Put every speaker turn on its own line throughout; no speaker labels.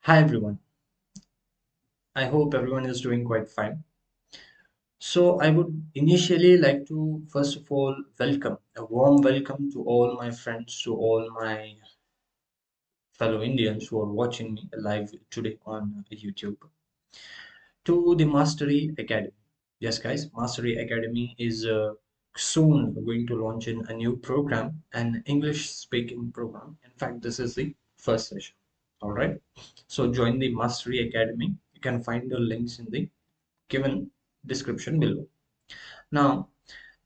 Hi everyone. I hope everyone is doing quite fine. So I would initially like to first of all welcome a warm welcome to all my friends, to all my fellow Indians who are watching me live today on YouTube, to the Mastery Academy. Yes, guys, Mastery Academy is soon going to launch in a new program, an English speaking program. In fact, this is the first session. All right. So join the Mastery Academy. You can find the links in the given description below. Now,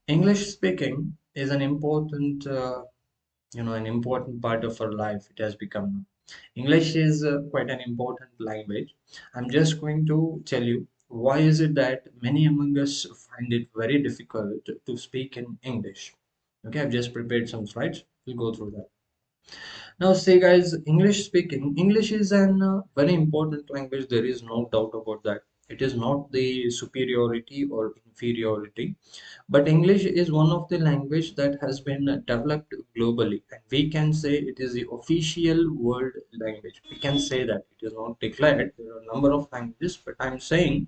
English speaking is an important, an important part of our life. It has become. English is quite an important language. I'm just going to tell you why is it that many among us find it very difficult to speak in English. Okay, I've just prepared some slides. We'll go through that. Now, say guys, English speaking, English is an very important language. There is no doubt about that. It is not the superiority or inferiority, but English is one of the language that has been developed globally, and we can say it is the official world language. We can say that it is not declared. There are a number of languages, but I'm saying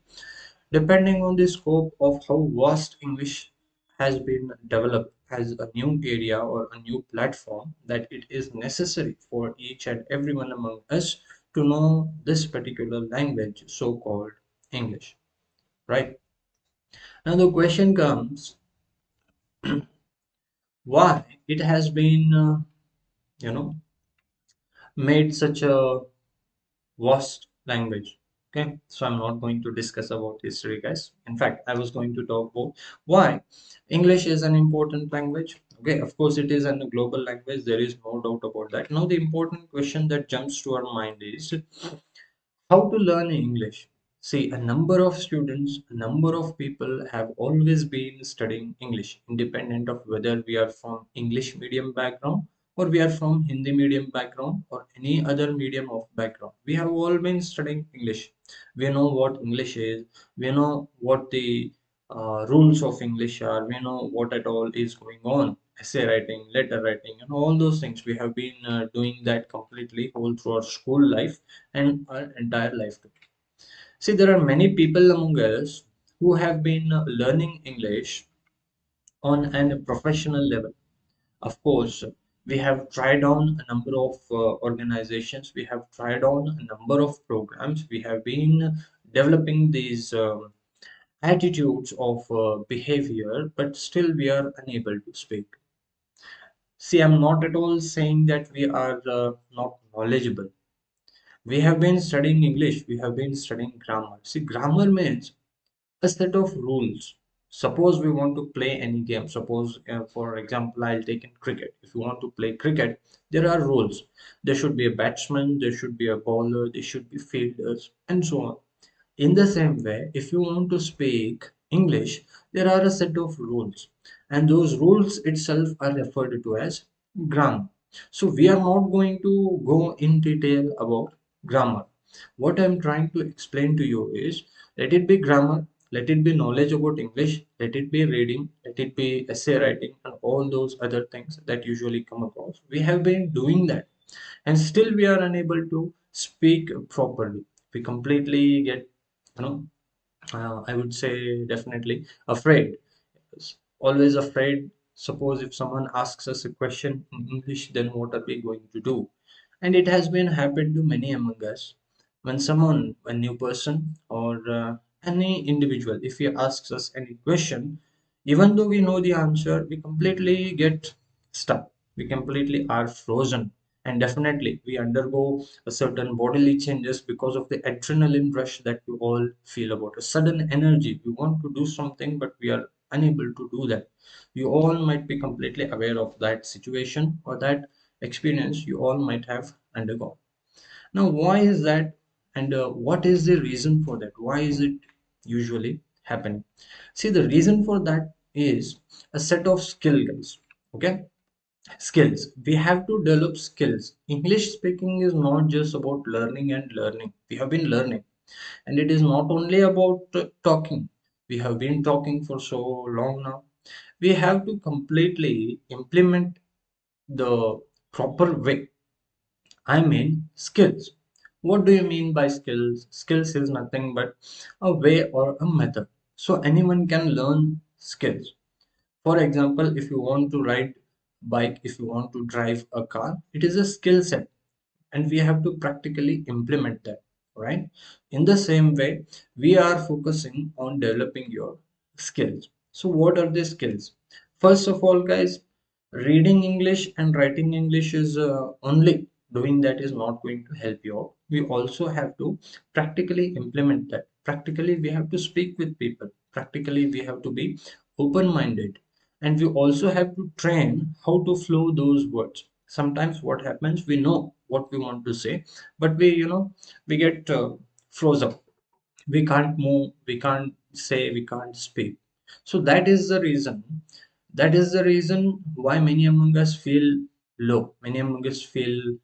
depending on the scope of how vast English has been developed as a new area or a new platform, that it is necessary for each and everyone among us to know this particular language, so called English, right? Now, the question comes why it has been, you know, made such a vast language. Okay, so I'm not going to discuss about history, guys. In fact, I was going to talk about why English is an important language. Okay, of course, it is a global language. There is no doubt about that. Now, the important question that jumps to our mind is how to learn English. See, a number of students, a number of people have always been studying English, independent of whether we are from English medium background or we are from Hindi medium background or any other medium of background. We have all been studying English. We know what English is. We know what the rules of English are. We know what at all is going on. Essay writing, letter writing, and all those things. We have been doing that completely all through our school life and our entire life too. See, there are many people among us who have been learning English on a professional level. Of course, we have tried on a number of organizations, we have tried on a number of programs, we have been developing these attitudes of behavior, but still we are unable to speak. See, I'm not at all saying that we are not knowledgeable. We have been studying English, we have been studying grammar. See, grammar means a set of rules. Suppose we want to play any game. Suppose, for example, I'll take in cricket. If you want to play cricket, there are rules. There should be a batsman, there should be a bowler, there should be fielders, and so on. In the same way, if you want to speak English, there are a set of rules, and those rules itself are referred to as grammar. So, we are not going to go in detail about grammar. What I'm trying to explain to you is let it be grammar, let it be knowledge about English, let it be reading, let it be essay writing, and all those other things that usually come across. We have been doing that, and still we are unable to speak properly. We completely get, you know, I would say definitely afraid. Always afraid. Suppose if someone asks us a question in English, then what are we going to do? And it has been happened to many among us. When someone, a new person or any individual, if he asks us any question, even though we know the answer, we completely get stuck. We completely are frozen. And definitely we undergo a certain bodily changes because of the adrenaline rush that we all feel about a sudden energy. We want to do something, but we are unable to do that. You all might be completely aware of that situation or that experience you all might have undergone. Now, why is that, and what is the reason for that? Why is it usually happening? See, the reason for that is a set of skill, guys. Okay, skills. We have to develop skills. English speaking is not just about learning and learning. We have been learning, and it is not only about talking. We have been talking for so long now. We have to completely implement the proper way. I mean skills. What do you mean by skills? Skills is nothing but a way or a method. So anyone can learn skills. For example, if you want to ride bike, if you want to drive a car, it is a skill set, and we have to practically implement that, right? In the same way, we are focusing on developing your skills. So what are the skills? First of all, guys, reading English and writing English is only doing that is not going to help you out. We also have to practically implement that. Practically we have to speak with people. Practically we have to be open minded, and we also have to train how to flow those words. Sometimes what happens, we know what we want to say, but we get frozen. We can't move, we can't say, we can't speak. So that is the reason why many among us feel low, many among us feel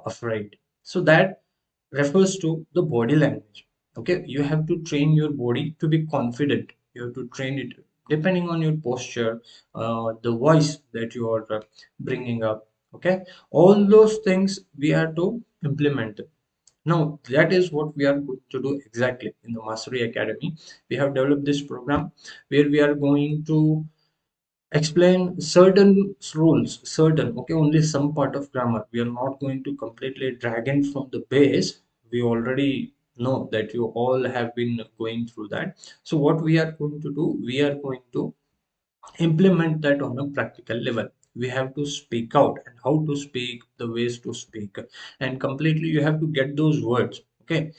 afraid. So that refers to the body language. Okay, you have to train your body to be confident. You have to train it depending on your posture, the voice that you are bringing up. Okay, all those things we are to implement. Now, that is what we are going to do exactly in the Mastery Academy. We have developed this program where we are going to explain certain rules, certain, okay, only some part of grammar. We are not going to completely drag in from the base. We already know that you all have been going through that. So, what we are going to do, we are going to implement that on a practical level. We have to speak out, and how to speak, the ways to speak, and completely you have to get those words. Okay,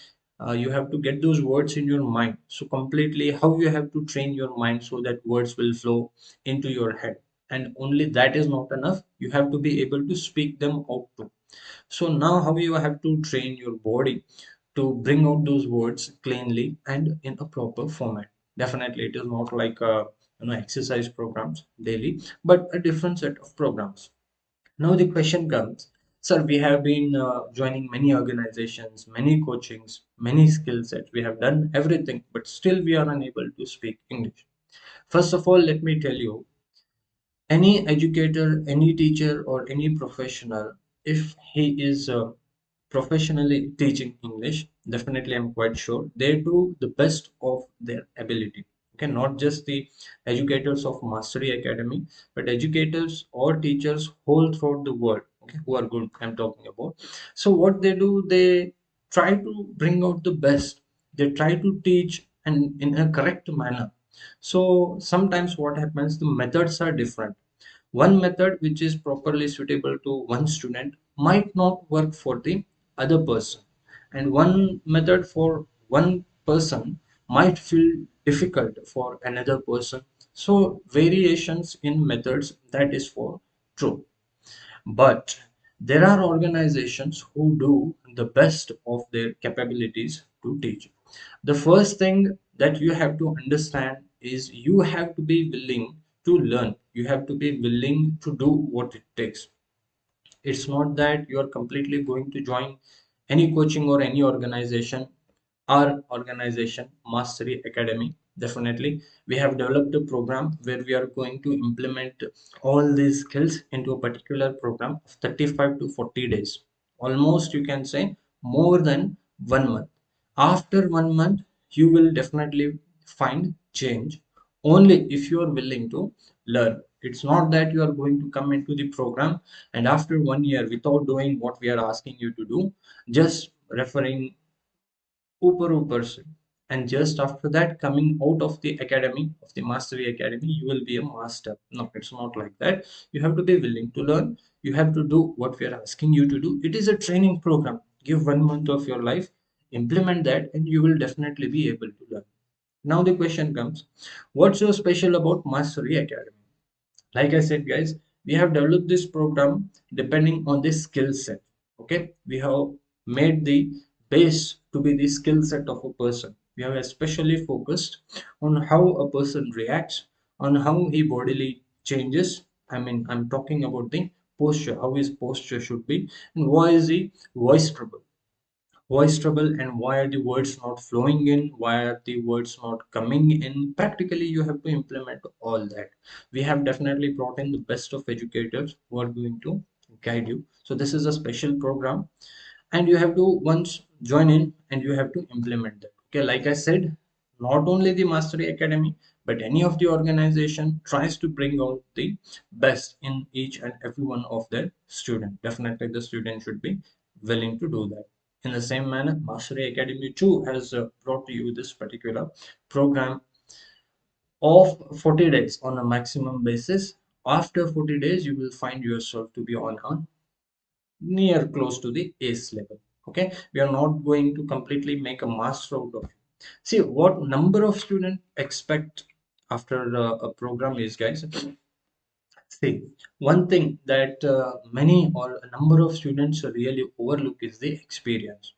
you have to get those words in your mind. So completely how you have to train your mind so that words will flow into your head. And only that is not enough, you have to be able to speak them out too. So now how you have to train your body to bring out those words cleanly and in a proper format. Definitely it is not like exercise programs daily, but a different set of programs. Now the question comes, sir, we have been joining many organizations, many coachings, many skill sets. We have done everything, but still we are unable to speak English. First of all, let me tell you, any educator, any teacher, or any professional, if he is professionally teaching English, definitely I'm quite sure they do the best of their ability. Okay, not just the educators of Mastery Academy, but educators or teachers all throughout the world, okay, who are good, I'm talking about. So what they do, they try to bring out the best. They try to teach and in a correct manner. So sometimes what happens, the methods are different. One method which is properly suitable to one student might not work for the other person, and one method for one person might feel difficult for another person. So variations in methods, that is for true. But there are organizations who do the best of their capabilities to teach. The first thing that you have to understand is you have to be willing to learn. You have to be willing to do what it takes. It's not that you are completely going to join any coaching or any organization. Our organization, Mastery Academy, definitely we have developed a program where we are going to implement all these skills into a particular program of 35 to 40 days. Almost you can say more than 1 month. After 1 month, you will definitely find change only if you are willing to learn. It's not that you are going to come into the program and after 1 year, without doing what we are asking you to do, just referring ऊपर and just after that coming out of the academy, of the Mastery Academy, you will be a master. No, it's not like that. You have to be willing to learn. You have to do what we are asking you to do. It is a training program. Give 1 month of your life, implement that, and you will definitely be able to learn. Now the question comes, what's so special about Mastery Academy? Like I said, guys, we have developed this program depending on the skill set. Okay, we have made the base to be the skill set of a person. We have especially focused on how a person reacts, on how he bodily changes. I mean, I'm talking about the posture, how his posture should be, and why is he voice trouble, and why are the words not flowing in, why are the words not coming in. Practically you have to implement all that. We have definitely brought in the best of educators who are going to guide you. So this is a special program, and you have to, once join in and you have to implement that. Okay, like I said, not only the Mastery Academy, but any of the organization tries to bring out the best in each and every one of their student. Definitely the student should be willing to do that. In the same manner, Mastery Academy too has brought to you this particular program of 40 days on a maximum basis. After 40 days, you will find yourself to be on a near close to the ace level. Okay, we are not going to completely make a master out of it. See what number of students expect after a program is, guys. See, one thing that many or a number of students really overlook is the experience.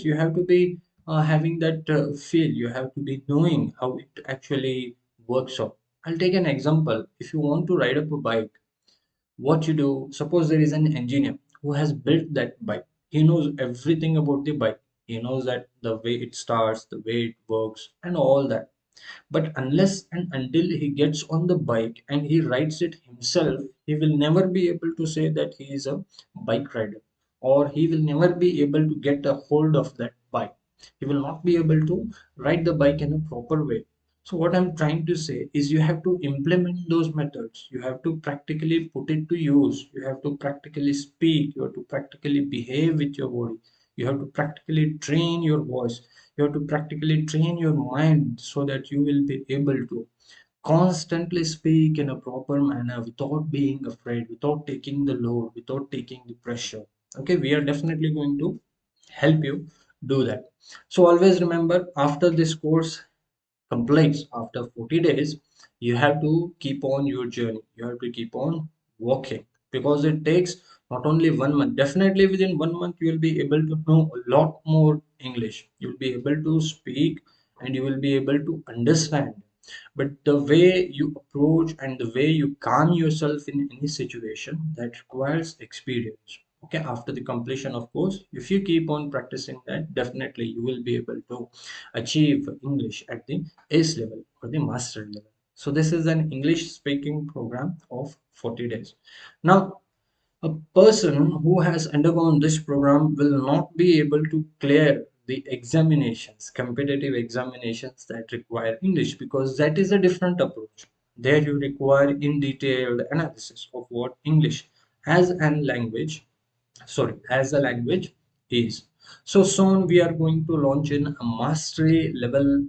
You have to be having that feel. You have to be knowing how it actually works out. I'll take an example. If you want to ride up a bike, what you do, suppose there is an engineer who has built that bike. He knows everything about the bike. He knows that the way it starts, the way it works, and all that. But unless and until he gets on the bike and he rides it himself, he will never be able to say that he is a bike rider, or he will never be able to get a hold of that bike. He will not be able to ride the bike in a proper way. So, what I'm trying to say is you have to implement those methods. You have to practically put it to use. You have to practically speak. You have to practically behave with your body. You have to practically train your voice. You have to practically train your mind so that you will be able to constantly speak in a proper manner without being afraid, without taking the load, without taking the pressure. Okay, we are definitely going to help you do that. So always remember, after this course completes, after 40 days, you have to keep on your journey. You have to keep on walking, because it takes not only 1 month. Definitely within 1 month you will be able to know a lot more English. You will be able to speak and you will be able to understand. But the way you approach and the way you calm yourself in any situation, that requires experience. Okay, after the completion of course, if you keep on practicing that, definitely you will be able to achieve English at the ace level or the master level. So this is an English speaking program of 40 days. Now, a person who has undergone this program will not be able to clear the examinations, competitive examinations that require English, because that is a different approach. There you require in detailed analysis of what English as an language, as a language is. So soon we are going to launch in a mastery level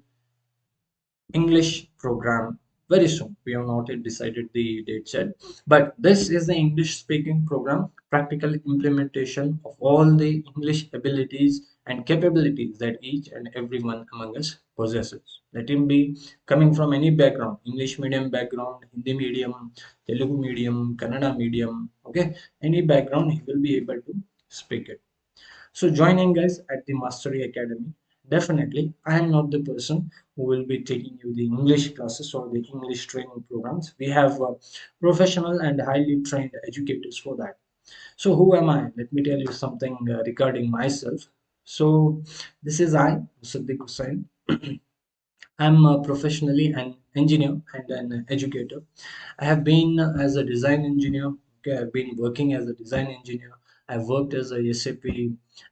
English program very soon. We have not yet decided the date yet, but this is the English speaking program, practical implementation of all the English abilities and capabilities that each and every one among us possesses. Let him be coming from any background, English medium background, Hindi medium, Telugu medium, Kannada medium, okay, any background, he will be able to speak it. So joining guys at the Mastery Academy. Definitely, I am not the person who will be taking you the English classes or the English training programs. We have professional and highly trained educators for that. So who am I? Let me tell you something regarding myself. So this is I, Siddiq Hussain. I'm professionally an engineer and an educator. I have been as a design engineer. Okay, I've been working as a design engineer. I've worked as a SAP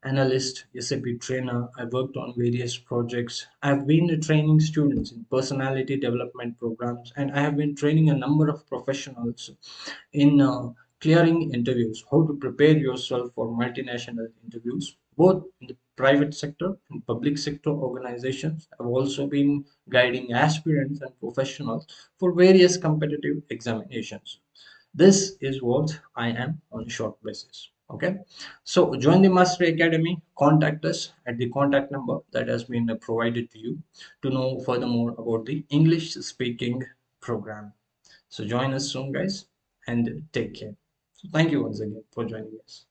analyst, SAP trainer. I've worked on various projects. I've been training students in personality development programs, and I have been training a number of professionals in clearing interviews, how to prepare yourself for multinational interviews, both in the private sector and public sector organizations. I've also been guiding aspirants and professionals for various competitive examinations. This is what I am on a short basis. Okay, so join the Mastery Academy. Contact us at the contact number that has been provided to you to know furthermore about the English speaking program. So join us soon, guys, and take care. So thank you once again for joining us.